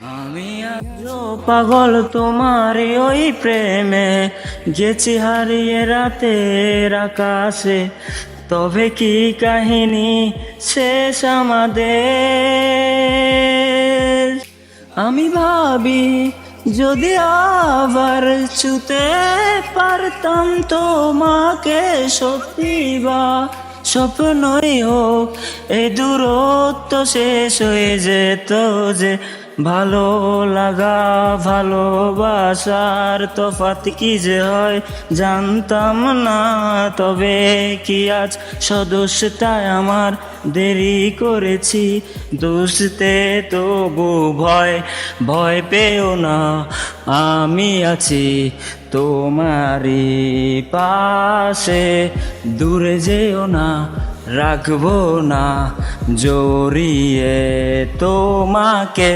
আমি আজও পাগল তোমার ওই প্রেমে, গেছি হারিয়ে রাতের আকাশে। তবে কি কাহিনী শেষ আমাদের? আমি ভাবি যদি আবার ছুতে পারতাম তোমাকে, সত্যি বা স্বপ্নই হোক এই দূরত্ব শেষ হয়ে যেত যে। ভালো লাগা ভালোবাসার তফাৎ কি যে হয় জানতাম না। তবে কি আজ সদস্যতায় আমার দেরি করেছি দুষতে, তবু ভয় ভয় পেও না, আমি আছি তোমারই পাশে। দূরে যেও না, রাখবো না জড়িয়ে তোমাকে।